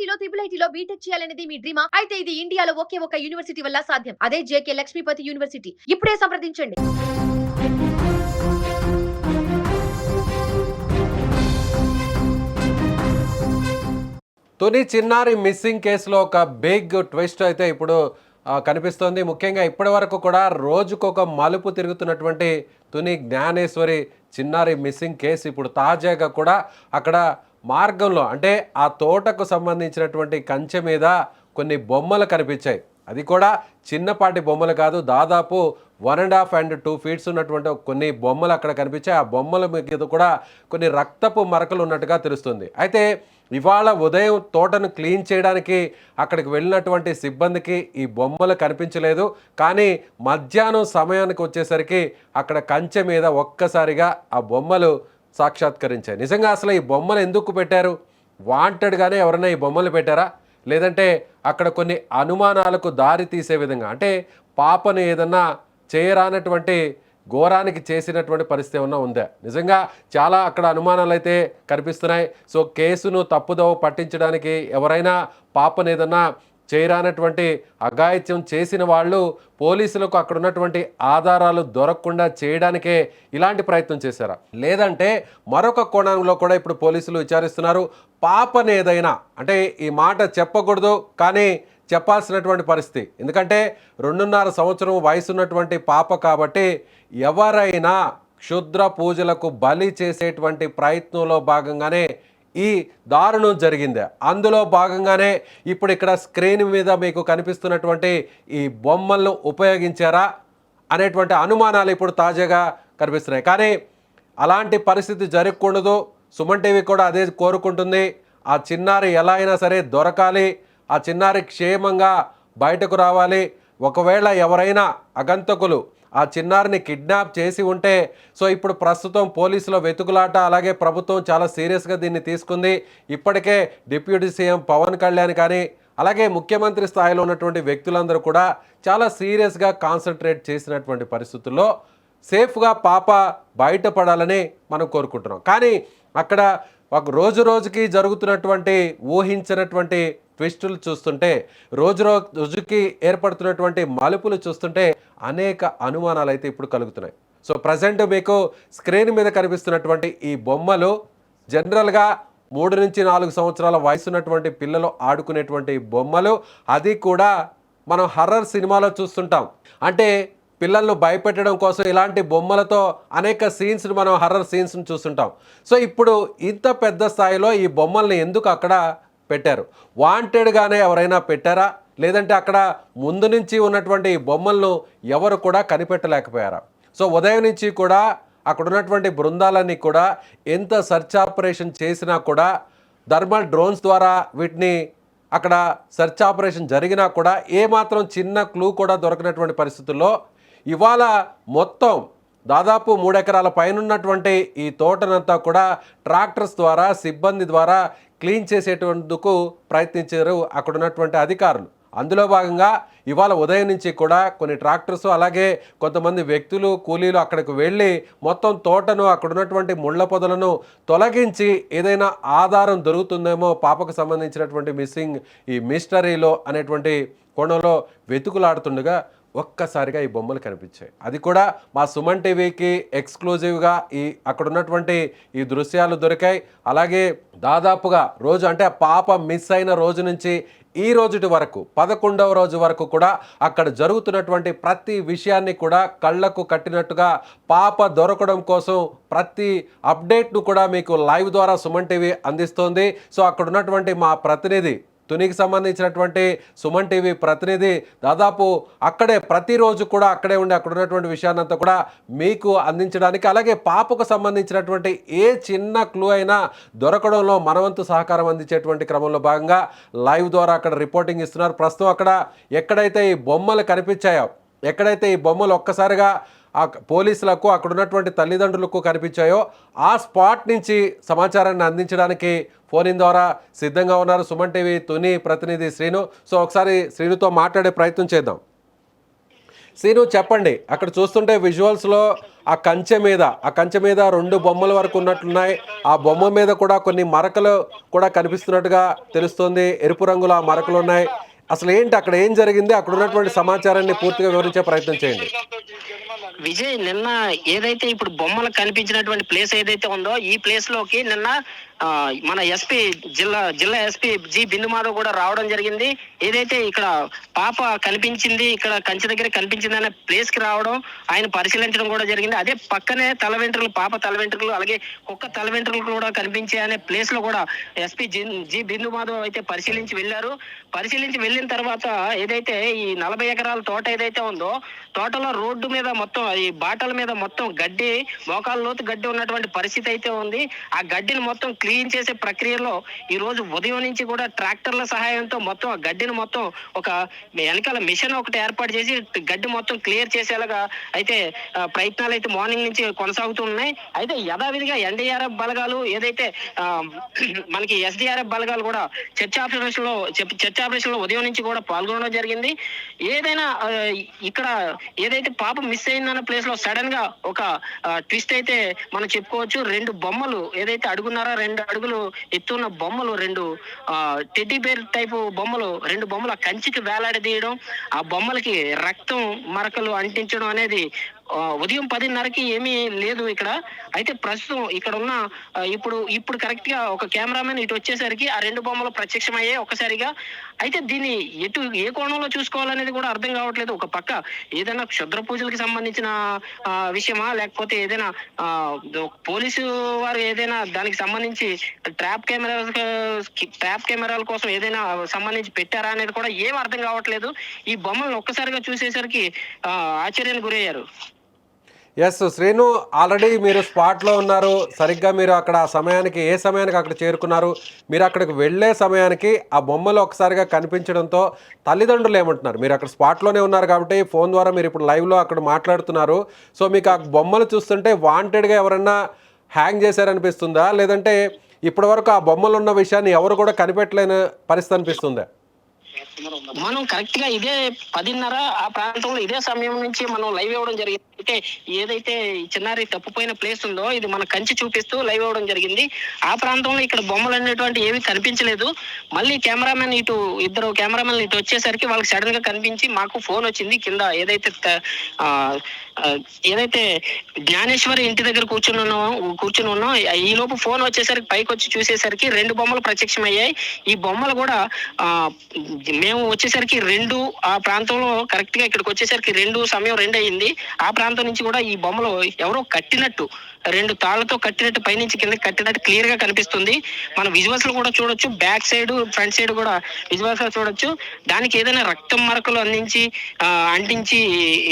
ఐఐటీలో IIITలో BTech చేయాలనేది మీ డ్రీమా? అయితే ఇది ఇండియాలో ఒకే ఒక యూనివర్సిటీ వల్ల సాధ్యం. అదే జేకే లక్ష్మీపతి యూనివర్సిటీ. ఇప్పుడే సంప్రదించండి. తుని చిన్నారి మిస్సింగ్ కేసులో ఒక బిగ్ ట్విస్ట్ అయితే ఇప్పుడు కనిపిస్తోంది. ముఖ్యంగా ఇప్పటి వరకు కూడా రోజుకొక మలుపు తిరుగుతున్నటువంటి తుని జ్ఞానేశ్వరి చిన్నారి మిస్సింగ్ కేసు ఇప్పుడు తాజాగా కూడా అక్కడ మార్గంలో అంటే ఆ తోటకు సంబంధించినటువంటి కంచె మీద కొన్ని బొమ్మలు కనిపించాయి. అది కూడా చిన్నపాటి బొమ్మలు కాదు, దాదాపు 1.5 and 2 feet ఉన్నటువంటి కొన్ని బొమ్మలు అక్కడ కనిపించాయి. ఆ బొమ్మల మీద కూడా కొన్ని రక్తపు మరకలు ఉన్నట్టుగా తెలుస్తుంది. అయితే ఇవాళ ఉదయం తోటను క్లీన్ చేయడానికి అక్కడికి వెళ్ళినటువంటి సిబ్బందికి ఈ బొమ్మలు కనిపించలేదు. కానీ మధ్యాహ్నం సమయానికి వచ్చేసరికి అక్కడ కంచె మీద ఒక్కసారిగా ఆ బొమ్మలు సాక్షాత్కరించాయి. నిజంగా అసలు ఈ బొమ్మలు ఎందుకు పెట్టారు? వాంటెడ్గానే ఎవరైనా ఈ బొమ్మలు పెట్టారా? లేదంటే అక్కడ కొన్ని అనుమానాలకు దారి తీసే విధంగా అంటే పాపను ఏదన్నా చేయరానటువంటి ఘోరానికి చేసినటువంటి పరిస్థితి ఏమన్నా ఉందా? నిజంగా చాలా అక్కడ అనుమానాలు అయితే కనిపిస్తున్నాయి. సో కేసును తప్పుదోవ పట్టించడానికి ఎవరైనా పాపను ఏదన్నా చేయరానటువంటి అఘాయిత్యం చేసిన వాళ్ళు పోలీసులకు అక్కడ ఉన్నటువంటి ఆధారాలు దొరకకుండా చేయడానికే ఇలాంటి ప్రయత్నం చేశారా? లేదంటే మరొక కోణంలో కూడా ఇప్పుడు పోలీసులు విచారిస్తున్నారు. పాపను ఏదైనా అంటే ఈ మాట చెప్పకూడదు కానీ చెప్పాల్సినటువంటి పరిస్థితి, ఎందుకంటే 2.5 సంవత్సరం వయసు ఉన్నటువంటి పాప కాబట్టి ఎవరైనా క్షుద్ర పూజలకు బలి చేసేటువంటి ప్రయత్నంలో భాగంగానే ఈ దారుణం జరిగింది. అందులో భాగంగానే ఇప్పుడు ఇక్కడ స్క్రీన్ మీద మీకు కనిపిస్తున్నటువంటి ఈ బొమ్మలను ఉపయోగించారా అనేటువంటి అనుమానాలు ఇప్పుడు తాజాగా కనిపిస్తున్నాయి. కానీ అలాంటి పరిస్థితి జరగకూడదు. సుమన్ టీవీ కూడా అదే కోరుకుంటుంది. ఆ చిన్నారి ఎలా అయినా సరే దొరకాలి, ఆ చిన్నారి క్షేమంగా బయటకు రావాలి. ఒకవేళ ఎవరైనా అగంతకులు ఆ చిన్నారిని కిడ్నాప్ చేసి ఉంటే సో ఇప్పుడు ప్రస్తుతం పోలీసుల వెతుకులాట, అలాగే ప్రభుత్వం చాలా సీరియస్గా దీన్ని తీసుకుంది. ఇప్పటికే డిప్యూటీ సీఎం పవన్ కళ్యాణ్ కానీ అలాగే ముఖ్యమంత్రి స్థాయిలో ఉన్నటువంటి వ్యక్తులందరూ కూడా చాలా సీరియస్గా కాన్సన్ట్రేట్ చేసినటువంటి పరిస్థితుల్లో సేఫ్గా పాప బయటపడాలని మనం కోరుకుంటున్నాం. కానీ అక్కడ ఒక రోజుకి జరుగుతున్నటువంటి ఊహించినటువంటి ట్విస్టులు చూస్తుంటే రోజుకి ఏర్పడుతున్నటువంటి మలుపులు చూస్తుంటే అనేక అనుమానాలు అయితే ఇప్పుడు కలుగుతున్నాయి. సో ప్రజెంట్ మీకు స్క్రీన్ మీద కనిపిస్తున్నటువంటి ఈ బొమ్మలు జనరల్గా 3 నుంచి 4 సంవత్సరాల వయసు ఉన్నటువంటి పిల్లలు ఆడుకునేటువంటి బొమ్మలు. అది కూడా మనం హర్రర్ సినిమాలో చూస్తుంటాం. అంటే పిల్లలను భయపెట్టడం కోసం ఇలాంటి బొమ్మలతో అనేక సీన్స్ని మనం హర్రర్ సీన్స్ని చూస్తుంటాం. సో ఇప్పుడు ఇంత పెద్ద స్థాయిలో ఈ బొమ్మల్ని ఎందుకు అక్కడ పెట్టారు? వాంటెడ్గానే ఎవరైనా పెట్టారా? లేదంటే అక్కడ ముందు నుంచి ఉన్నటువంటి ఈ బొమ్మలను ఎవరు కూడా కనిపెట్టలేకపోయారా? సో ఉదయం నుంచి కూడా అక్కడ ఉన్నటువంటి బృందాలన్నీ కూడా ఎంత సెర్చ్ ఆపరేషన్ చేసినా కూడా థర్మల్ డ్రోన్స్ ద్వారా వీటిని అక్కడ సెర్చ్ ఆపరేషన్ జరిగినా కూడా ఏమాత్రం చిన్న క్లూ కూడా దొరకనటువంటి పరిస్థితుల్లో ఇవాళ మొత్తం దాదాపు 3 ఎకరాల పైనున్నటువంటి ఈ తోటనంతా కూడా ట్రాక్టర్స్ ద్వారా సిబ్బంది ద్వారా క్లీన్ చేసేటందుకు ప్రయత్నించారు అక్కడ ఉన్నటువంటి అధికారులు. అందులో భాగంగా ఇవాళ ఉదయం నుంచి కూడా కొన్ని ట్రాక్టర్స్ అలాగే కొంతమంది వ్యక్తులు కూలీలు అక్కడికి వెళ్ళి మొత్తం తోటను అక్కడ ఉన్నటువంటి ముళ్ళ పొదలను తొలగించి ఏదైనా ఆధారం దొరుకుతుందేమో పాపకు సంబంధించినటువంటి మిస్సింగ్ ఈ మిస్టరీలో అనేటువంటి కోణంలో వెతుకులాడుతుండగా ఒక్కసారిగా ఈ బొమ్మలు కనిపించాయి. అది కూడా మా సుమన్ టీవీకి ఎక్స్క్లూజివ్గా ఈ అక్కడ ఉన్నటువంటి ఈ దృశ్యాలు దొరికాయి. అలాగే దాదాపుగా రోజు అంటే పాప మిస్ అయిన రోజు నుంచి ఈ రోజుటి వరకు 11వ రోజు వరకు కూడా అక్కడ జరుగుతున్నటువంటి ప్రతి విషయాన్ని కూడా కళ్ళకు కట్టినట్టుగా పాప దొరకడం కోసం ప్రతి అప్డేట్ను కూడా మీకు లైవ్ ద్వారా సుమన్ టీవీ అందిస్తోంది. సో అక్కడ ఉన్నటువంటి మా ప్రతినిధి తునికి సంబంధించినటువంటి సుమన్ టీవీ ప్రతినిధి దాదాపు అక్కడే ప్రతిరోజు కూడా అక్కడే ఉండి అక్కడ ఉన్నటువంటి విషయాన్నంతా కూడా మీకు అందించడానికి అలాగే పాపకు సంబంధించినటువంటి ఏ చిన్న క్లూ అయినా దొరకడంలో మనవంతు సహకారం అందించేటువంటి క్రమంలో భాగంగా లైవ్ ద్వారా అక్కడ రిపోర్టింగ్ ఇస్తున్నారు. ప్రస్తుతం అక్కడ ఎక్కడైతే ఈ బొమ్మలు కనిపించాయో, ఎక్కడైతే ఈ బొమ్మలు ఒక్కసారిగా ఆ పోలీసులకు అక్కడ ఉన్నటువంటి తల్లిదండ్రులకు కనిపించాయో ఆ స్పాట్ నుంచి సమాచారాన్ని అందించడానికి ఫోన్ ఇన్ ద్వారా సిద్ధంగా ఉన్నారు సుమన్ టీవీ తుని ప్రతినిధి శ్రీను. సో ఒకసారి శ్రీనుతో మాట్లాడే ప్రయత్నం చేద్దాం. శ్రీను చెప్పండి, అక్కడ చూస్తుంటే విజువల్స్లో ఆ కంచె మీద 2 బొమ్మల వరకు ఉన్నట్లున్నాయి. ఆ బొమ్మ మీద కూడా కొన్ని మరకలు కూడా కనిపిస్తున్నట్టుగా తెలుస్తుంది. ఎరుపు రంగులో ఆ మరకలు ఉన్నాయి. అసలు ఏంటి అక్కడ ఏం జరిగింది? అక్కడ ఉన్నటువంటి సమాచారాన్ని పూర్తిగా వివరించే ప్రయత్నం చేయండి. విజయ్, నిన్న ఏదైతే ఇప్పుడు బొమ్మలు కనిపించినటువంటి ప్లేస్ ఏదైతే ఉందో ఈ ప్లేస్ లోకి నిన్న మన ఎస్పీ జిల్లా ఎస్పీ జి బిందు మాధవ్ కూడా రావడం జరిగింది. ఏదైతే ఇక్కడ పాప కనిపించింది, ఇక్కడ కంచె దగ్గర కనిపించింది అనే ప్లేస్ కి రావడం, ఆయన పరిశీలించడం కూడా జరిగింది. అదే పక్కనే పాప తల వెంట్రుకలు అలాగే కుక్క తల వెంట్రుకలు కూడా కనిపించే అనే ప్లేస్ లో కూడా ఎస్పీ జి బిందు మాధవ్ అయితే పరిశీలించి వెళ్ళారు. పరిశీలించి వెళ్ళిన తర్వాత ఏదైతే ఈ 40 ఎకరాల తోట ఏదైతే ఉందో తోటలో రోడ్డు మీద మొత్తం ఈ బాటల మీద మొత్తం గడ్డి, మోకాల లోతు గడ్డి ఉన్నటువంటి పరిస్థితి అయితే ఉంది. ఆ గడ్డిని మొత్తం క్లీన్ చేసే ప్రక్రియలో ఈ రోజు ఉదయం నుంచి కూడా ట్రాక్టర్ల సహాయంతో మొత్తం ఆ గడ్డిని మొత్తం ఒక వెనకాల మిషన్ ఒకటి ఏర్పాటు చేసి గడ్డి మొత్తం క్లియర్ చేసేలాగా అయితే ప్రయత్నాలు అయితే మార్నింగ్ నుంచి కొనసాగుతున్నాయి. అయితే యథావిధిగా ఎన్డీఆర్ఎఫ్ బలగాలు ఏదైతే మనకి ఎస్డీఆర్ఎఫ్ బలగాలు కూడా చర్చ ఆపరేషన్ లో ఉదయం నుంచి కూడా పాల్గొనడం జరిగింది. ఏదైనా ఇక్కడ ఏదైతే పాప మిస్ అయిందన్న ప్లేస్ లో సడన్ గా ఒక ట్విస్ట్ అయితే మనం చెప్పుకోవచ్చు. 2 బొమ్మలు ఏదైతే 2 అడుగులు ఎత్తున్న బొమ్మలు, 2 టెడ్డీ బేర్ టైపు బొమ్మలు, 2 బొమ్మలు ఆ కంచికి వేలాడదీయడం, ఆ బొమ్మలకి రక్తం మరకలు అంటించడం అనేది ఉదయం 10:30కి ఏమీ లేదు ఇక్కడ. అయితే ప్రస్తుతం ఇక్కడ ఉన్న ఇప్పుడు కరెక్ట్ గా ఒక కెమెరామెన్ ఇటు వచ్చేసరికి ఆ 2 బొమ్మలు ప్రత్యక్షమయ్యాయి ఒక్కసారిగా. అయితే దీన్ని ఏ కోణంలో చూసుకోవాలనేది కూడా అర్థం కావట్లేదు. ఒక పక్క ఏదైనా క్షుద్ర పూజలకి సంబంధించిన విషయమా, లేకపోతే ఏదైనా పోలీసు వారు ఏదైనా దానికి సంబంధించి ట్రాప్ కెమెరాల కోసం ఏదైనా సంబంధించి పెట్టారా అనేది కూడా ఏం అర్థం కావట్లేదు. ఈ బొమ్మలను ఒక్కసారిగా చూసేసరికి ఆశ్చర్యానికి గురయ్యారు. ఎస్ శ్రీను, ఆల్రెడీ మీరు స్పాట్లో ఉన్నారు. సరిగ్గా మీరు అక్కడ ఏ సమయానికి అక్కడ చేరుకున్నారు? మీరు అక్కడికి వెళ్ళే సమయానికి ఆ బొమ్మలు ఒకసారిగా కనిపించడంతో తల్లిదండ్రులు ఏమంటున్నారు? మీరు అక్కడ స్పాట్లోనే ఉన్నారు కాబట్టి ఫోన్ ద్వారా మీరు ఇప్పుడు లైవ్లో అక్కడ మాట్లాడుతున్నారు. సో మీకు ఆ బొమ్మలు చూస్తుంటే వాంటెడ్గా ఎవరన్నా హ్యాంగ్ చేశారనిపిస్తుందా, లేదంటే ఇప్పటివరకు ఆ బొమ్మలు ఉన్న విషయాన్ని ఎవరు కూడా కనిపెట్టలేని పరిస్థితి అనిపిస్తుందా? మనం కరెక్ట్ గా ఇదే 10:30 ఆ ప్రాంతంలో ఇదే సమయం నుంచి మనం లైవ్ ఇవ్వడం జరిగింది. అంటే ఏదైతే చిన్నారి తప్పిపోయిన ప్లేస్ ఉందో ఇది మన కంచి చూపిస్తూ లైవ్ ఇవ్వడం జరిగింది. ఆ ప్రాంతంలో ఇక్కడ బొమ్మలు అనేటువంటి ఏవి కనిపించలేదు. మళ్ళీ ఇద్దరు కెమెరామెన్ ఇటు వచ్చేసరికి వాళ్ళకి సడన్ గా కనిపించి మాకు ఫోన్ వచ్చింది. కింద ఏదైతే జ్ఞానేశ్వరి ఇంటి దగ్గర కూర్చుని ఉన్నాం. ఈ లోపు ఫోన్ వచ్చేసరికి పైకి వచ్చి చూసేసరికి 2 బొమ్మలు ప్రత్యక్షమయ్యాయి. ఈ బొమ్మలు కూడా మేము వచ్చేసరికి 2 ఆ ప్రాంతంలో కరెక్ట్ గా ఇక్కడికి వచ్చేసరికి సమయం 2 అయింది. ఆ ప్రాంతం నుంచి కూడా ఈ బొమ్మలు ఎవరో కట్టినట్టు 2 తాళ్లతో కట్టినట్టు పైనుంచి కింద కట్టినట్టు క్లియర్ గా కనిపిస్తుంది. మన విజువల్స్ లో కూడా చూడొచ్చు, బ్యాక్ సైడ్ ఫ్రంట్ సైడ్ కూడా విజువల్స్ లో చూడొచ్చు. దానికి ఏదైనా రక్తం మరకలు అంటించి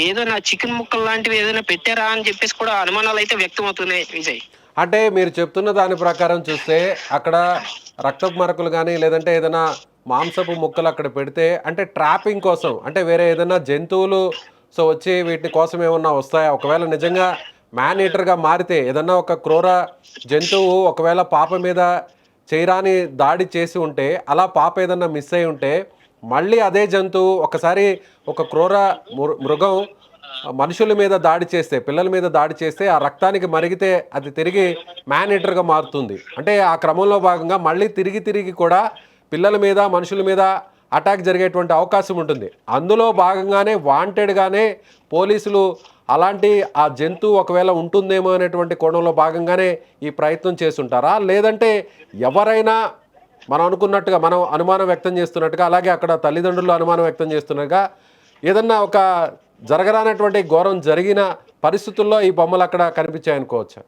ఏదైనా చికెన్ ముక్కలు లాంటివి ఏదైనా పెట్టారా అని చెప్పేసి కూడా అనుమానాలు అయితే వ్యక్తం అవుతున్నాయి విజయ్. అంటే మీరు చెప్తున్న దాని ప్రకారం చూస్తే అక్కడ రక్తపు మరకలు కానీ లేదంటే ఏదైనా మాంసపు ముక్కలు అక్కడ పెడితే అంటే ట్రాపింగ్ కోసం, అంటే వేరే ఏదైనా జంతువులు వచ్చి వీటి కోసం ఏమన్నా వస్తాయా? ఒకవేళ నిజంగా మ్యాన్ ఈటర్గా మారితే ఏదన్నా ఒక క్రూర జంతువు ఒకవేళ పాప మీద చేయరాని దాడి చేసి ఉంటే, అలా పాప ఏదన్నా మిస్ అయి ఉంటే మళ్ళీ అదే జంతువు ఒకసారి ఒక క్రూర మృగం మనుషుల మీద దాడి చేస్తే, పిల్లల మీద దాడి చేస్తే ఆ రక్తానికి మరిగితే అది తిరిగి మ్యాన్ ఈటర్గా మారుతుంది. అంటే ఆ క్రమంలో భాగంగా మళ్ళీ తిరిగి కూడా పిల్లల మీద మనుషుల మీద అటాక్ జరిగేటువంటి అవకాశం ఉంటుంది. అందులో భాగంగానే వాంటెడ్గానే పోలీసులు అలాంటి ఆ జంతువు ఒకవేళ ఉంటుందేమో అనేటువంటి కోణంలో భాగంగానే ఈ ప్రయత్నం చేస్తుంటారా, లేదంటే ఎవరైనా మనం అనుకున్నట్టుగా మనం అనుమానం వ్యక్తం చేస్తున్నట్టుగా అలాగే అక్కడ తల్లిదండ్రులు అనుమానం వ్యక్తం చేస్తున్నట్టుగా ఏదన్నా ఒక జరగరానటువంటి ఘోరం జరిగిన పరిస్థితుల్లో ఈ బొమ్మలు అక్కడ కనిపించాయనుకోవచ్చా?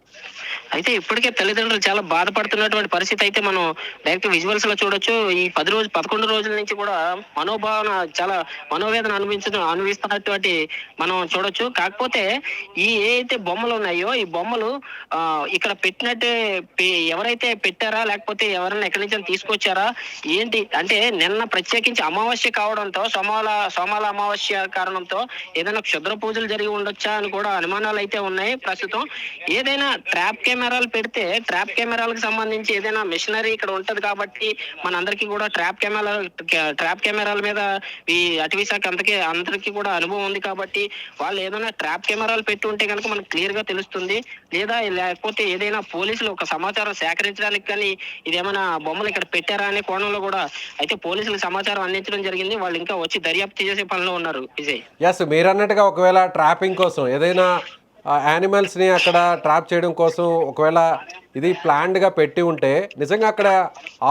అయితే ఇప్పటికే తల్లిదండ్రులు చాలా బాధపడుతున్నటువంటి పరిస్థితి అయితే మనం డైరెక్ట్ విజువల్స్ లో చూడొచ్చు. ఈ 11 రోజుల నుంచి కూడా చాలా మనోవేదన అనుభవిస్తున్నటువంటి మనం చూడొచ్చు. కాకపోతే ఏదైతే బొమ్మలు ఉన్నాయో ఈ బొమ్మలు ఇక్కడ పెట్టినట్టే ఎవరైతే పెట్టారా లేకపోతే ఎవరైనా ఎక్కడి నుంచి తీసుకొచ్చారా ఏంటి అంటే నిన్న ప్రత్యేకించి అమావాస్య కావడంతో సోమాల అమావాస్య కారణంతో ఏదైనా క్షుద్ర పూజలు జరిగి ఉండొచ్చా అని కూడా అనుమానాలు అయితే ఉన్నాయి ప్రస్తుతం. ఏదైనా ట్రాప్ కెమెరాలు పెడితే ట్రాప్ కెమెరాలకు సంబంధించి ఏదైనా మిషనరీ ఇక్కడ ఉంటది కాబట్టి మనందరికీ కూడా ట్రాప్ కెమెరాల మీద ఈ అటవీ శాఖ అందరికీ కూడా అనుభవం ఉంది కాబట్టి వాళ్ళు ఏదైనా ట్రాప్ కెమెరాలు పెట్టి ఉంటే కనుక మనకు క్లియర్ గా తెలుస్తుంది. లేదా లేకపోతే ఏదైనా పోలీసులు ఒక సమాచారం సేకరించడానికి కానీ ఇదేమైనా బొమ్మలు ఇక్కడ పెట్టారా అనే కోణంలో కూడా అయితే పోలీసులకు సమాచారం అందించడం జరిగింది. వాళ్ళు ఇంకా వచ్చి దర్యాప్తు చేసే పనిలో ఉన్నారు విజయ్. ఎస్, మీరు అన్నట్టుగా ఒకవేళ ట్రాపింగ్ కోసం ఏదైనా యానిమల్స్ని అక్కడ ట్రాప్ చేయడం కోసం ఒకవేళ ఇది ప్లాన్డ్గా పెట్టి ఉంటే నిజంగా అక్కడ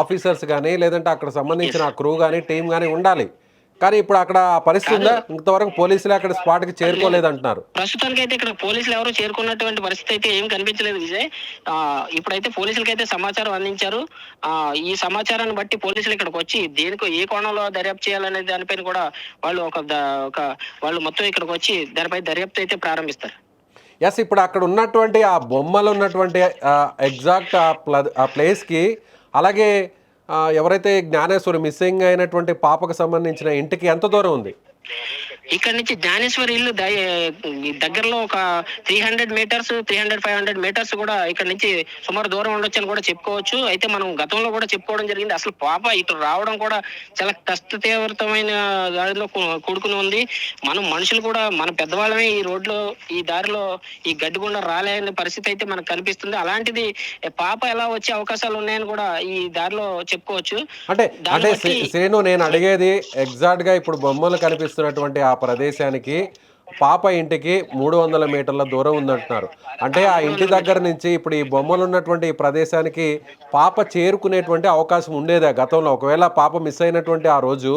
ఆఫీసర్స్ కానీ లేదంటే అక్కడ సంబంధించిన క్రూ కానీ టీం కానీ ఉండాలి. కానీ ఇప్పుడు అక్కడ ఆ పరిస్థితి ఉందా? ఇంతవరకు పోలీసులు అక్కడ స్పాట్కి చేరుకోలేదు అంటున్నారు. ప్రస్తుతానికి అయితే ఇక్కడ పోలీసులు ఎవరు చేరుకున్నటువంటి పరిస్థితి అయితే ఏం కనిపించలేదు విజయ్. ఇప్పుడైతే పోలీసులకైతే సమాచారం అందించారు. ఈ సమాచారాన్ని బట్టి పోలీసులు ఇక్కడికి వచ్చి దేనికి ఏ కోణంలో దర్యాప్తు చేయాలనే దానిపైన కూడా వాళ్ళు వాళ్ళు మొత్తం ఇక్కడికి వచ్చి దానిపై దర్యాప్తు అయితే ప్రారంభిస్తారు. ఎస్, ఇప్పుడు అక్కడ ఉన్నటువంటి ఆ బొమ్మలు ఉన్నటువంటి ఎగ్జాక్ట్ ఆ ప్లేస్కి అలాగే ఎవరైతే జ్ఞానేశ్వరి మిస్సింగ్ అయినటువంటి పాపకు సంబంధించిన ఇంటికి ఎంత దూరం ఉంది? ఇక్కడ నుంచి జ్ఞానేశ్వరి ఇల్లు దగ్గరలో ఒక 300 మీటర్స్ 500 మీటర్స్ కూడా ఇక్కడ నుంచి సుమారు దూరం ఉండొచ్చు అని కూడా చెప్పుకోవచ్చు. అయితే మనం గతంలో కూడా చెప్పుకోవడం జరిగింది. అసలు పాప ఇటు రావడం కూడా చాలా కష్టతీవ్రతమైన దారిలో కూడుకుని ఉంది. మనం మనుషులు కూడా మన పెద్దవాళ్ళమే ఈ రోడ్లో ఈ దారిలో ఈ గడ్డిగుండా రాలేని పరిస్థితి అయితే మనకు కనిపిస్తుంది. అలాంటిది పాప ఎలా వచ్చే అవకాశాలు ఉన్నాయని కూడా ఈ దారిలో చెప్పుకోవచ్చు. అంటే శ్రీను, నేను అడిగేది ఎగ్జాక్ట్ గా ఇప్పుడు బొమ్మలు కనిపిస్తున్నటువంటి ఆ ప్రదేశానికి పాప ఇంటికి 300 మీటర్ల దూరం ఉందంటున్నారు. అంటే ఆ ఇంటి దగ్గర నుంచి ఇప్పుడు ఈ బొమ్మలు ఉన్నటువంటి ఈ ప్రదేశానికి పాప చేరుకునేటువంటి అవకాశం ఉండేదా గతంలో? ఒకవేళ పాప మిస్ అయినటువంటి ఆ రోజు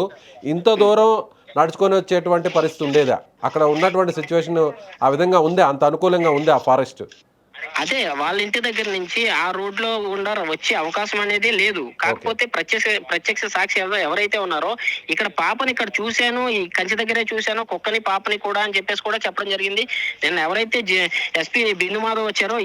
ఇంత దూరం నడుచుకొని వచ్చేటువంటి పరిస్థితి ఉండేదా? అక్కడ ఉన్నటువంటి సిచ్యువేషన్ ఆ విధంగా ఉందే? అంత అనుకూలంగా ఉంది ఆ ఫారెస్ట్? అదే వాళ్ళ ఇంటి దగ్గర నుంచి ఆ రోడ్ లో గుండా వచ్చే అవకాశం అనేది లేదు. కాకపోతే ప్రత్యక్ష సాక్షి ఎవరైతే ఉన్నారో ఇక్కడ పాపని ఇక్కడ చూశాను, ఈ కంచి దగ్గరే చూశాను, కుక్కని పాపని కూడా అని చెప్పేసి కూడా చెప్పడం జరిగింది. నిన్న ఎవరైతే ఎస్పీ బిందు మాధవ్ వచ్చారో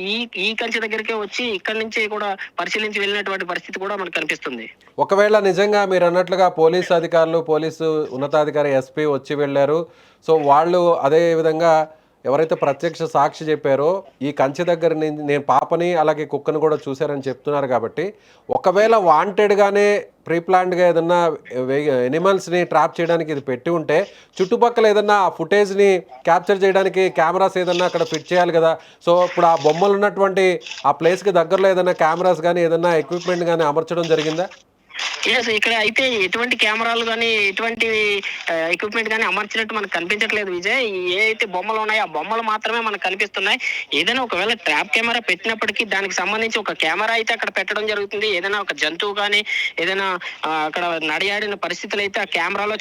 ఈ కంచి దగ్గరికే వచ్చి ఇక్కడ నుంచి కూడా పరిశీలించి వెళ్ళినటువంటి పరిస్థితి కూడా మనకు కనిపిస్తుంది. ఒకవేళ నిజంగా మీరు అన్నట్లుగా పోలీసు అధికారులు, పోలీసు ఉన్నతాధికారి ఎస్పీ వచ్చి వెళ్ళారు, సో వాళ్ళు అదే విధంగా ఎవరైతే ప్రత్యక్ష సాక్షి చెప్పారో ఈ కంచె దగ్గర నేను పాపని అలాగే కుక్కను కూడా చూశారని చెప్తున్నారు కాబట్టి ఒకవేళ వాంటెడ్గానే ప్రీప్లాన్డ్గా ఏదన్నా ఎనిమల్స్ని ట్రాప్ చేయడానికి ఇది పెట్టి ఉంటే చుట్టుపక్కల ఏదన్నా ఆ ఫుటేజ్ని క్యాప్చర్ చేయడానికి కెమెరాస్ ఏదన్నా అక్కడ ఫిట్ చేయాలి కదా. సో ఇప్పుడు ఆ బొమ్మలు ఉన్నటువంటి ఆ ప్లేస్కి దగ్గరలో ఏదైనా కెమెరాస్ కానీ ఏదన్నా ఎక్విప్మెంట్ కానీ అమర్చడం జరిగిందా? ఇక్కడ అయితే ఎటువంటి కెమెరాలు కానీ ఎటువంటి ఎక్విప్మెంట్ కానీ అమర్చినట్టు మనకు కనిపించట్లేదు విజయ్. ఏ అయితే బొమ్మలు ఉన్నాయో ఆ బొమ్మలు మాత్రమే మనకు కనిపిస్తున్నాయి. ఏదైనా ఒకవేళ ట్రాప్ కెమెరా పెట్టినప్పటికీ దానికి సంబంధించి ఒక కెమెరా అయితే అక్కడ పెట్టడం జరుగుతుంది. ఏదైనా ఒక జంతువు కానీ ఏదైనా అక్కడ నడియాడిన పరిస్థితులు అయితే ఆ కెమెరాలో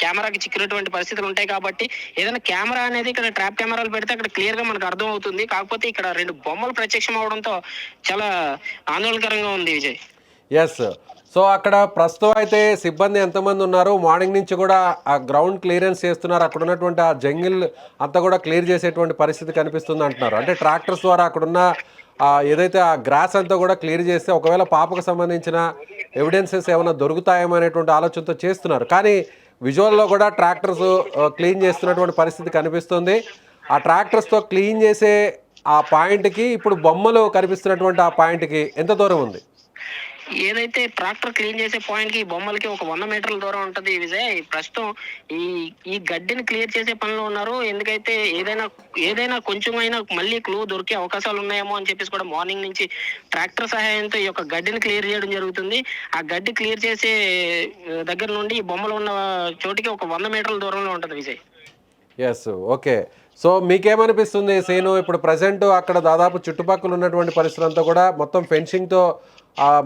కెమెరాకి చిక్కినటువంటి పరిస్థితులు ఉంటాయి కాబట్టి ఏదైనా కెమెరా అనేది ఇక్కడ ట్రాప్ కెమెరాలు పెడితే అక్కడ క్లియర్ గా మనకు అర్థం అవుతుంది. కాకపోతే ఇక్కడ 2 బొమ్మలు ప్రత్యక్షం అవడంతో చాలా ఆందోళనకరంగా ఉంది విజయ్. ఎస్, సో అక్కడ ప్రస్తుతం అయితే సిబ్బంది ఎంతమంది ఉన్నారు? మార్నింగ్ నుంచి కూడా ఆ గ్రౌండ్ క్లియరెన్స్ చేస్తున్నారు, అక్కడ ఉన్నటువంటి ఆ జంగిల్ అంతా కూడా క్లియర్ చేసేటువంటి పరిస్థితి కనిపిస్తుంది అంటున్నారు. అంటే ట్రాక్టర్స్ ద్వారా అక్కడున్న ఏదైతే ఆ గ్రాస్ అంతా కూడా క్లియర్ చేస్తే ఒకవేళ పాపకు సంబంధించిన ఎవిడెన్సెస్ ఏమైనా దొరుకుతాయేమో అనేటువంటి ఆలోచనతో చేస్తున్నారు. కానీ విజువల్లో కూడా ట్రాక్టర్స్ క్లీన్ చేస్తున్నటువంటి పరిస్థితి కనిపిస్తుంది. ఆ ట్రాక్టర్స్తో క్లీన్ చేసే ఆ పాయింట్కి ఇప్పుడు బొమ్మలు కనిపిస్తున్నటువంటి ఆ పాయింట్కి ఎంత దూరం ఉంది? ఏదైతే ట్రాక్టర్ క్లీన్ చేసే పాయింట్ కి బొమ్మలకి ఒక 100 మీటర్ల దూరం ఉంటది విజయ్. ప్రస్తుతం ఈ గడ్డిని క్లియర్ చేసే పనిలో ఉన్నారు. ఎందుకైతే ఏదైనా కొంచెం అయినా మళ్ళీ క్లూ దొరికే అవకాశాలు ఉన్నాయేమో అని చెప్పేసి కూడా మార్నింగ్ నుంచి ట్రాక్టర్ సహాయంతో ఈ యొక్క గడ్డిని క్లియర్ చేయడం జరుగుతుంది. ఆ గడ్డి క్లియర్ చేసే దగ్గర నుండి ఈ బొమ్మలు ఉన్న చోటికి ఒక 100 మీటర్ల దూరంలో ఉంటది విజయ్. Yes, okay. సో మీకేమనిపిస్తుంది సీను? ఇప్పుడు ప్రజెంట్ అక్కడ దాదాపు చుట్టుపక్కల ఉన్నటువంటి పరిస్థితి అంతా కూడా మొత్తం ఫెన్సింగ్తో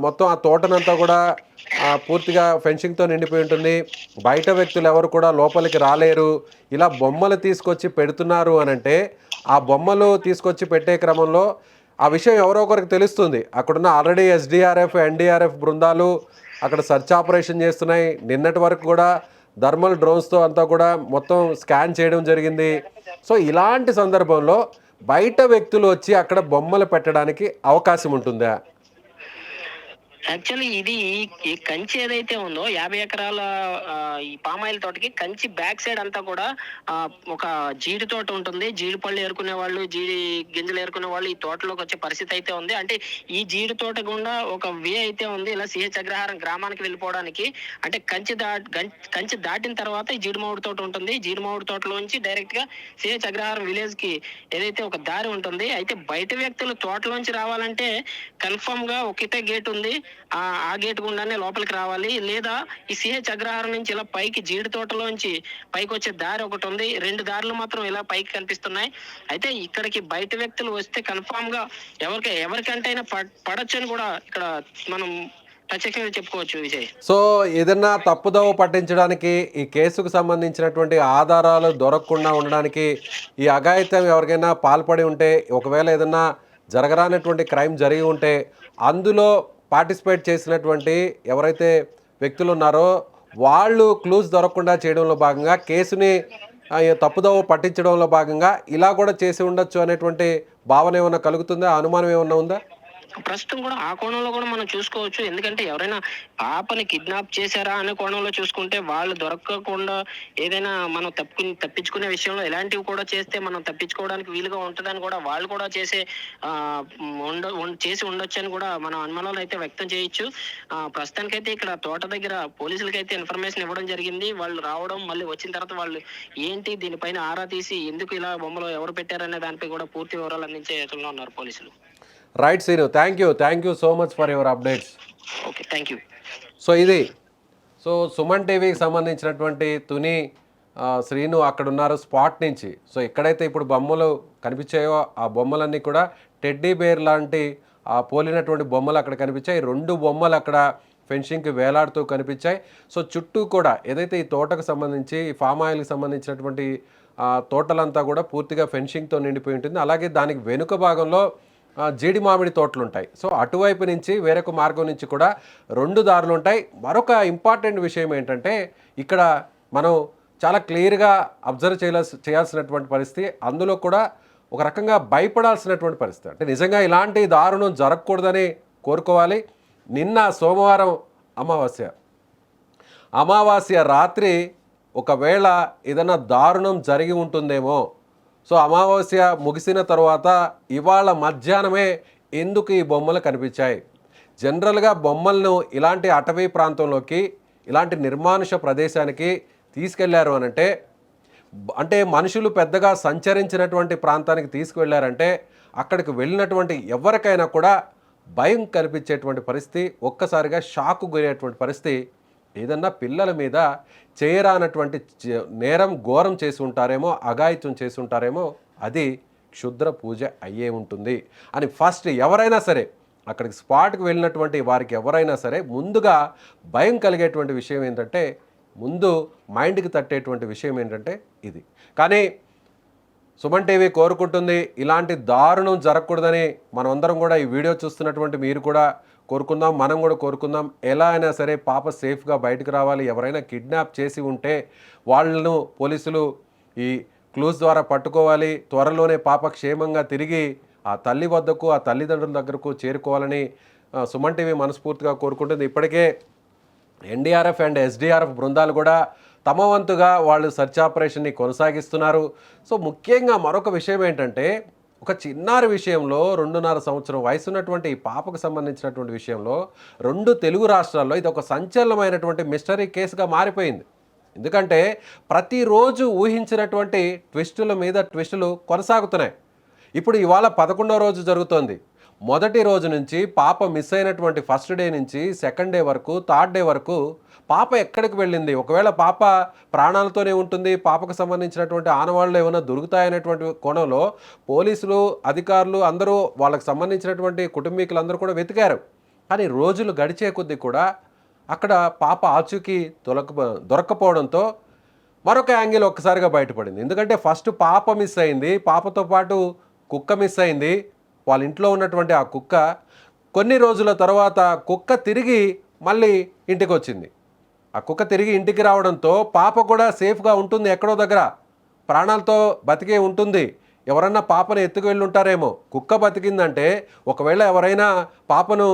మొత్తం ఆ తోటనంతా కూడా పూర్తిగా ఫెన్సింగ్తో నిండిపోయి ఉంటుంది. బయట వ్యక్తులు ఎవరు కూడా లోపలికి రాలేరు. ఇలా బొమ్మలు తీసుకొచ్చి పెడుతున్నారు అనంటే ఆ బొమ్మలు తీసుకొచ్చి పెట్టే క్రమంలో ఆ విషయం ఎవరో ఒకరికి తెలుస్తుంది. అక్కడున్న ఆల్రెడీ ఎస్డిఆర్ఎఫ్, ఎన్డీఆర్ఎఫ్ బృందాలు అక్కడ సర్చ్ ఆపరేషన్ చేస్తున్నాయి. నిన్నటి వరకు కూడా థర్మల్ డ్రోన్స్తో అంతా కూడా మొత్తం స్కాన్ చేయడం జరిగింది. సో ఇలాంటి సందర్భంలో బయట వ్యక్తులు వచ్చి అక్కడ బొమ్మలు పెట్టడానికి అవకాశం ఉంటుందా? యాక్చువల్లీ ఇది ఈ కంచి ఏదైతే ఉందో 50 ఎకరాల ఈ పామాయిల్ తోటకి కంచి బ్యాక్ సైడ్ అంతా కూడా ఒక జీడి తోట ఉంటుంది. జీడి పళ్ళు ఏరుకునే వాళ్ళు, జీడి గింజలు ఏరుకునే వాళ్ళు ఈ తోటలోకి వచ్చే పరిస్థితి అయితే ఉంది. అంటే ఈ జీడి తోట గుండా ఒక వే అయితే ఉంది ఇలా సిహెచ్ అగ్రహారం గ్రామానికి వెళ్ళిపోవడానికి. అంటే కంచి దాటిన తర్వాత ఈ జీడి మామిడి తోట ఉంటుంది. జీడి మామిడి తోటలోంచి డైరెక్ట్ గా సిహెచ్ అగ్రహారం విలేజ్ కి ఏదైతే ఒక దారి ఉంటుంది. అయితే బయట వ్యక్తులు తోటలోంచి రావాలంటే కన్ఫర్మ్ గా ఒకటే గేట్ ఉంది. ఆ గేట్ గుండానే లోపలికి రావాలి. లేదా ఈ సిహెచ్ అగ్రహారం నుంచి ఇలా పైకి జీడి తోటలోంచి పైకి వచ్చే దారి ఒకటి ఉంది. 2 దారులు మాత్రం ఇలా పైకి కనిపిస్తున్నాయి. అయితే ఇక్కడికి బయట వ్యక్తులు వస్తే కన్ఫామ్ గా ఎవరికంటే అయినా పడొచ్చు అని కూడా ఇక్కడ మనం ప్రత్యక్షంగా చెప్పుకోవచ్చు విజయ్. సో ఏదన్నా తప్పుదోవ పట్టించడానికి ఈ కేసుకు సంబంధించినటువంటి ఆధారాలు దొరకకుండా ఉండడానికి ఈ అఘాయిత్యం ఎవరికైనా పాల్పడి ఉంటే, ఒకవేళ ఏదన్నా జరగరానటువంటి క్రైమ్ జరిగి ఉంటే అందులో పార్టిసిపేట్ చేసినటువంటి ఎవరైతే వ్యక్తులు ఉన్నారో వాళ్ళు క్లూస్ దొరకకుండా చేయడంలో భాగంగా కేసుని తప్పుదోవ పట్టించడంలో భాగంగా ఇలా కూడా చేసి ఉండొచ్చు అనేటువంటి భావన ఏమైనా కలుగుతుందా, అనుమానం ఏమైనా ఉందా? ప్రస్తుతం కూడా ఆ కోణంలో కూడా మనం చూసుకోవచ్చు. ఎందుకంటే ఎవరైనా పాపని కిడ్నాప్ చేశారా అనే కోణంలో చూసుకుంటే వాళ్ళు దొరకకుండా ఏదైనా మనం తప్పించుకునే విషయంలో ఇలాంటివి కూడా చేస్తే మనం తప్పించుకోవడానికి వీలుగా ఉంటుందని కూడా వాళ్ళు కూడా చేసి ఉండొచ్చు అని కూడా మనం అనుమానాలు అయితే వ్యక్తం చేయొచ్చు. ప్రస్తుతానికైతే ఇక్కడ తోట దగ్గర పోలీసులకి అయితే ఇన్ఫర్మేషన్ ఇవ్వడం జరిగింది. వాళ్ళు రావడం, మళ్ళీ వచ్చిన తర్వాత వాళ్ళు ఏంటి దీనిపైన ఆరా తీసి ఎందుకు ఇలా బొమ్మలు ఎవరు పెట్టారనే దానిపై కూడా పూర్తి వివరాలు అందించే యోచనలో ఉన్నారు పోలీసులు. Right Seenu, thank you so much for your updates. Okay, thank you. So Suman టీవీకి సంబంధించినటువంటి తుని శ్రీను అక్కడ ఉన్నారు స్పాట్ నుంచి. సో ఎక్కడైతే ఇప్పుడు బొమ్మలు కనిపించాయో ఆ బొమ్మలన్నీ కూడా టెడ్డీ బేర్ లాంటి పోలినటువంటి బొమ్మలు అక్కడ కనిపించాయి. 2 బొమ్మలు అక్కడ ఫెన్సింగ్కి వేలాడుతూ కనిపించాయి. సో చుట్టూ కూడా ఏదైతే ఈ తోటకు సంబంధించి ఈ ఫామ్ ఆయిల్కి సంబంధించినటువంటి తోటలంతా కూడా పూర్తిగా ఫెన్సింగ్తో నిండిపోయి ఉంటుంది. అలాగే దానికి వెనుక భాగంలో జీడి మామిడి తోటలు ఉంటాయి. సో అటువైపు నుంచి వేరొక మార్గం నుంచి కూడా 2 దారులు ఉంటాయి. మరొక ఇంపార్టెంట్ విషయం ఏంటంటే ఇక్కడ మనం చాలా క్లియర్గా అబ్జర్వ్ చేయాల్సినటువంటి పరిస్థితి, అందులో కూడా ఒక రకంగా భయపడాల్సినటువంటి పరిస్థితి. అంటే నిజంగా ఇలాంటి దారుణం జరగకూడదని కోరుకోవాలి. నిన్న సోమవారం అమావాస్య రాత్రి ఒకవేళ ఏదైనా దారుణం జరిగి ఉంటుందేమో. సో అమావాస్య ముగిసిన తర్వాత ఇవాళ మధ్యాహ్నమే ఎందుకు ఈ బొమ్మలు కనిపించాయి? జనరల్గా బొమ్మలను ఇలాంటి అటవీ ప్రాంతంలోకి, ఇలాంటి నిర్మానుష ప్రదేశానికి తీసుకెళ్లారు అంటే మనుషులు పెద్దగా సంచరించినటువంటి ప్రాంతానికి తీసుకువెళ్ళారంటే అక్కడికి వెళ్ళినటువంటి ఎవరికైనా కూడా భయం కనిపించేటువంటి పరిస్థితి, ఒక్కసారిగా షాకు గురేటువంటి పరిస్థితి. ఏదన్నా పిల్లల మీద చేయరానటువంటి నేరం ఘోరం చేసి ఉంటారేమో, అఘాయిత్యం చేసి ఉంటారేమో, అది క్షుద్ర పూజ అయ్యే ఉంటుంది అని ఫస్ట్ ఎవరైనా సరే అక్కడికి స్పాట్కి వెళ్ళినటువంటి వారికి ఎవరైనా సరే ముందుగా భయం కలిగేటువంటి విషయం ఏంటంటే, ముందు మైండ్కి తట్టేటువంటి విషయం ఏంటంటే ఇది. కానీ సుమన్ టీవీ కోరుకుంటుంది ఇలాంటి దారుణం జరగకూడదని. మనమందరం కూడా ఈ వీడియో చూస్తున్నటువంటి మీరు కూడా కోరుకుందాం, మనం కూడా కోరుకుందాం. ఎలా అయినా సరే పాప సేఫ్గా బయటకు రావాలి. ఎవరైనా కిడ్నాప్ చేసి ఉంటే వాళ్ళను పోలీసులు ఈ క్లూస్ ద్వారా పట్టుకోవాలి. త్వరలోనే పాప క్షేమంగా తిరిగి ఆ తల్లి వద్దకు, ఆ తల్లిదండ్రుల దగ్గరకు చేరుకోవాలని సుమన్ టీవీ మనస్ఫూర్తిగా కోరుకుంటుంది. ఇప్పటికే ఎన్డీఆర్ఎఫ్ అండ్ ఎస్డీఆర్ఎఫ్ బృందాలు కూడా తమ వంతుగా వాళ్ళు సెర్చ్ ఆపరేషన్ని కొనసాగిస్తున్నారు. సో ముఖ్యంగా మరొక విషయం ఏంటంటే, ఒక చిన్నారి విషయంలో 2.5 సంవత్సరం వయసు ఉన్నటువంటి ఈ పాపకు సంబంధించినటువంటి విషయంలో 2 తెలుగు రాష్ట్రాల్లో ఇది ఒక సంచలనమైనటువంటి మిస్టరీ కేసుగా మారిపోయింది. ఎందుకంటే ప్రతిరోజు ఊహించినటువంటి ట్విస్టుల మీద ట్విస్టులు కొనసాగుతున్నాయి. ఇప్పుడు ఇవాళ 11వ రోజు జరుగుతోంది. మొదటి రోజు నుంచి పాప మిస్ అయినటువంటి ఫస్ట్ డే నుంచి సెకండ్ డే వరకు, థర్డ్ డే వరకు పాప ఎక్కడికి వెళ్ళింది, ఒకవేళ పాప ప్రాణాలతోనే ఉంటుంది, పాపకు సంబంధించినటువంటి ఆనవాళ్ళు ఏమైనా దొరుకుతాయనేటువంటి కోణంలో పోలీసులు, అధికారులు అందరూ, వాళ్ళకి సంబంధించినటువంటి కుటుంబీకులందరూ కూడా వెతికారు. కానీ రోజులు గడిచే కొద్దీ కూడా అక్కడ పాప ఆచూకీ దొరక్కపోవడంతో మరొక యాంగిల్ ఒక్కసారిగా బయటపడింది. ఎందుకంటే ఫస్ట్ పాప మిస్ అయింది, పాపతో పాటు కుక్క మిస్ అయింది. వాళ్ళ ఇంట్లో ఉన్నటువంటి ఆ కుక్క కొన్ని రోజుల తర్వాత కుక్క తిరిగి మళ్ళీ ఇంటికి వచ్చింది. ఆ కుక్క తిరిగి ఇంటికి రావడంతో పాప కూడా సేఫ్గా ఉంటుంది, ఎక్కడో దగ్గర ప్రాణాలతో బతికే ఉంటుంది. ఎవరన్నా పాపను ఎత్తుకు వెళ్ళి ఉంటారేమో. కుక్క బతికిందంటే ఒకవేళ ఎవరైనా పాపను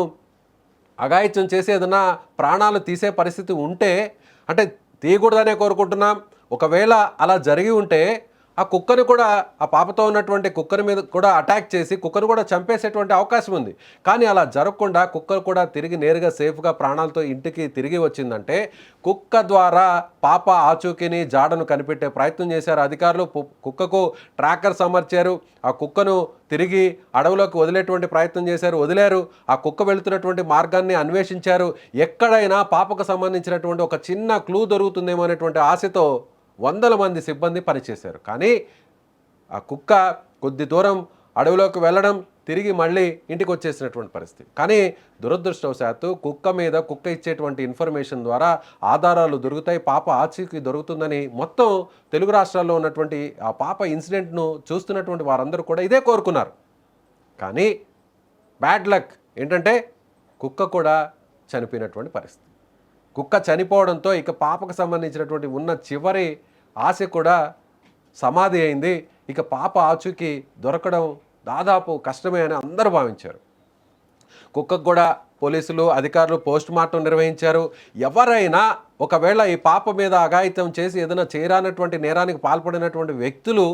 అఘాయిత్యం చేసి ఏదైనా ప్రాణాలు తీసే పరిస్థితి ఉంటే, అంటే తీయకూడదనే కోరుకుంటున్నాం. ఒకవేళ అలా జరిగి ఉంటే ఆ కుక్కను కూడా, ఆ పాపతో ఉన్నటువంటి కుక్కర్ మీద కూడా అటాక్ చేసి కుక్కను కూడా చంపేసేటువంటి అవకాశం ఉంది. కానీ అలా జరగకుండా కుక్క కూడా తిరిగి నేరుగా సేఫ్గా ప్రాణాలతో ఇంటికి తిరిగి వచ్చిందంటే కుక్క ద్వారా పాప ఆచూకీని జాడను కనిపెట్టే ప్రయత్నం చేశారు అధికారులు. కుక్కకు ట్రాకర్స్ అమర్చారు. ఆ కుక్కను తిరిగి అడవిలోకి వదిలేటువంటి ప్రయత్నం చేశారు, వదిలేరు. ఆ కుక్క వెళుతున్నటువంటి మార్గాన్ని అన్వేషించారు. ఎక్కడైనా పాపకు సంబంధించినటువంటి ఒక చిన్న క్లూ దొరుకుతుందేమో అనేటువంటి ఆశతో వందల మంది సిబ్బంది పనిచేశారు. కానీ ఆ కుక్క కొద్ది దూరం అడవిలోకి వెళ్ళడం, తిరిగి మళ్ళీ ఇంటికి వచ్చేసినటువంటి పరిస్థితి. కానీ దురదృష్టవశాత్తు కుక్క ఇచ్చేటువంటి ఇన్ఫర్మేషన్ ద్వారా ఆధారాలు దొరుకుతాయి, పాప ఆచూకీ దొరుకుతుందని మొత్తం తెలుగు రాష్ట్రాల్లో ఉన్నటువంటి ఆ పాప ఇన్సిడెంట్ను చూస్తున్నటువంటి వారందరూ కూడా ఇదే కోరుకున్నారు. కానీ బ్యాడ్ లక్ ఏంటంటే కుక్క కూడా చనిపోయినటువంటి పరిస్థితి. కుక్క చనిపోవడంతో ఇక పాపకు సంబంధించినటువంటి ఉన్న చివరి ఆశ కూడా సమాధి అయింది. ఇక పాప ఆచూకీ దొరకడం దాదాపు కష్టమే అని అందరూ భావించారు. కుక్కకు కూడా పోలీసులు అధికారులు పోస్ట్ మార్టం నిర్వహించారు. ఎవరైనా ఒకవేళ ఈ పాప మీద అఘాయిత్యం చేసి ఏదైనా చేరానటువంటి నేరానికి పాల్పడినటువంటి వ్యక్తులు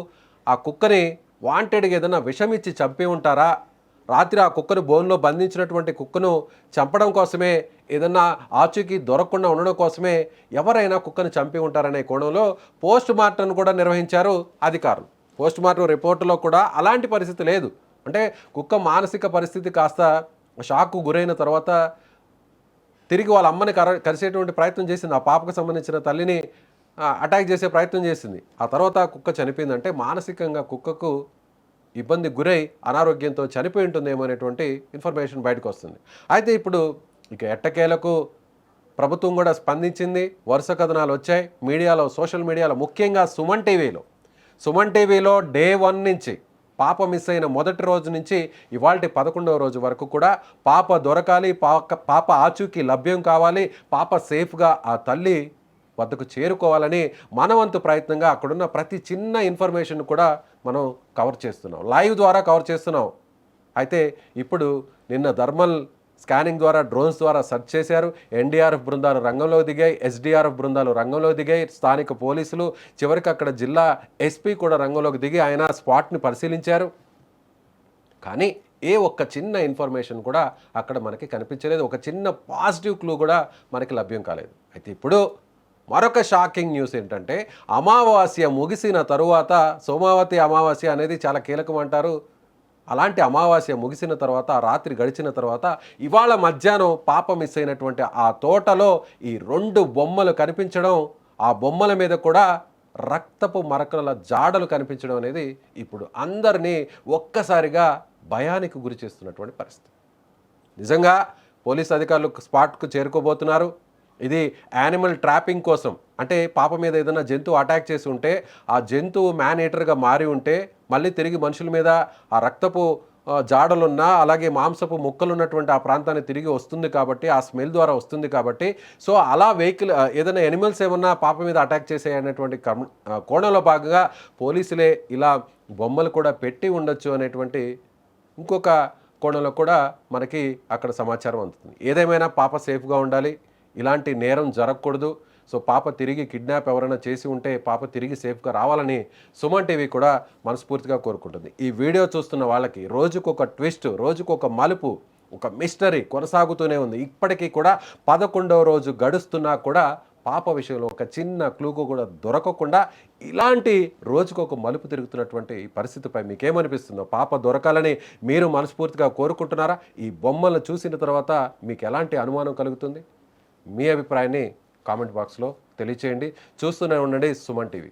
ఆ కుక్కని వాంటెడ్గా ఏదైనా విషం ఇచ్చి చంపి ఉంటారా, రాత్రి ఆ కుక్కను బోన్లో బంధించినటువంటి కుక్కను చంపడం కోసమే, ఏదన్నా ఆచూకీ దొరకకుండా ఉండడం కోసమే ఎవరైనా కుక్కను చంపి ఉంటారనే కోణంలో పోస్ట్ మార్టం కూడా నిర్వహించారు అధికారులు. పోస్ట్ మార్టం రిపోర్టులో కూడా అలాంటి పరిస్థితి లేదు. అంటే కుక్క మానసిక పరిస్థితి కాస్త షాక్కు గురైన తర్వాత తిరిగి వాళ్ళ అమ్మని కలిసేటువంటి ప్రయత్నం చేసింది. ఆ పాపకు సంబంధించిన తల్లిని అటాక్ చేసే ప్రయత్నం చేసింది. ఆ తర్వాత కుక్క చనిపోయిందంటే మానసికంగా కుక్కకు ఇబ్బంది గురై అనారోగ్యంతో చనిపోయి ఉంటుందేమో అనేటువంటి ఇన్ఫర్మేషన్ బయటకు వస్తుంది. అయితే ఇప్పుడు ఇక ఎట్టకేలకు ప్రభుత్వం కూడా స్పందించింది. వరుస కథనాలు వచ్చాయి మీడియాలో, సోషల్ మీడియాలో, ముఖ్యంగా సుమన్ టీవీలో డే 1 నుంచి పాప మిస్ అయిన మొదటి రోజు నుంచి ఇవాల్టి 11వ రోజు వరకు కూడా పాప దొరకాలి, పాప ఆచూకీ లభ్యం కావాలి, పాప సేఫ్గా ఆ తల్లి వద్దకు చేరుకోవాలని మనవంతు ప్రయత్నంగా అక్కడున్న ప్రతి చిన్న ఇన్ఫర్మేషన్ కూడా మనం కవర్ చేస్తున్నాం, లైవ్ ద్వారా కవర్ చేస్తున్నాం. అయితే ఇప్పుడు నిన్న థర్మల్ స్కానింగ్ ద్వారా, డ్రోన్స్ ద్వారా సెర్చ్ చేశారు. ఎన్డీఆర్ఎఫ్ బృందాలు రంగంలో దిగాయి, ఎస్డీఆర్ఎఫ్ బృందాలు రంగంలో దిగాయి, స్థానిక పోలీసులు, చివరికి అక్కడ జిల్లా ఎస్పీ కూడా రంగంలోకి దిగి ఆయన స్పాట్ని పరిశీలించారు. కానీ ఏ ఒక్క చిన్న ఇన్ఫర్మేషన్ కూడా అక్కడ మనకి కనిపించలేదు. ఒక చిన్న పాజిటివ్ క్లూ కూడా మనకి లభ్యం కాలేదు. అయితే ఇప్పుడు మరొక షాకింగ్ న్యూస్ ఏంటంటే, అమావాస్య ముగిసిన తరువాత, సోమావతి అమావాస్య అనేది చాలా కీలకం అంటారు. అలాంటి అమావాస్య ముగిసిన తర్వాత, రాత్రి గడిచిన తర్వాత, ఇవాళ మధ్యాహ్నం పాప మిస్ అయినటువంటి ఆ తోటలో ఈ 2 బొమ్మలు కనిపించడం, ఆ బొమ్మల మీద కూడా రక్తపు మరకల జాడలు కనిపించడం అనేది ఇప్పుడు అందరినీ ఒక్కసారిగా భయానికి గురి చేస్తున్నటువంటి పరిస్థితి. నిజంగా పోలీస్ అధికారులు స్పాట్కు చేరుకోబోతున్నారు. ఇది యానిమల్ ట్రాపింగ్ కోసం, అంటే పాప మీద ఏదైనా జంతువు అటాక్ చేసి ఉంటే, ఆ జంతువు మ్యాన్ ఈటర్గా మారి ఉంటే మళ్ళీ తిరిగి మనుషుల మీద ఆ రక్తపు జాడలున్నా, అలాగే మాంసపు ముక్కలు ఉన్నటువంటి ఆ ప్రాంతాన్ని తిరిగి వస్తుంది కాబట్టి, ఆ స్మెల్ ద్వారా వస్తుంది కాబట్టి, సో అలా వెహికల్ ఏదైనా ఎనిమల్స్ ఏమన్నా పాప మీద అటాక్ చేసే అనేటువంటి కోణంలో భాగంగా పోలీసులే ఇలా బొమ్మలు కూడా పెట్టి ఉండొచ్చు అనేటువంటి ఇంకొక కోణంలో కూడా మనకి అక్కడ సమాచారం అందుతుంది. ఏదేమైనా పాప సేఫ్గా ఉండాలి, ఇలాంటి నేరం జరగకూడదు. సో పాప తిరిగి కిడ్నాప్ ఎవరైనా చేసి ఉంటే పాప తిరిగి సేఫ్గా రావాలని సుమన్ టీవీ కూడా మనస్ఫూర్తిగా కోరుకుంటుంది. ఈ వీడియో చూస్తున్న వాళ్ళకి రోజుకొక ట్విస్ట్, రోజుకొక మలుపు, ఒక మిస్టరీ కొనసాగుతూనే ఉంది. ఇప్పటికీ కూడా 11వ రోజు గడుస్తున్నా కూడా పాప విషయంలో ఒక చిన్న క్లూకు కూడా దొరకకుండా ఇలాంటి రోజుకొక మలుపు తిరుగుతున్నటువంటి పరిస్థితిపై మీకేమనిపిస్తుందో, పాప దొరకాలని మీరు మనస్ఫూర్తిగా కోరుకుంటున్నారా? ఈ బొమ్మలను చూసిన తర్వాత మీకు ఎలాంటి అనుమానం కలుగుతుంది? మీ అభిప్రాయాన్ని కామెంట్ బాక్స్లో తెలియచేయండి. చూస్తూనే ఉండండి సుమన్ టీవీ.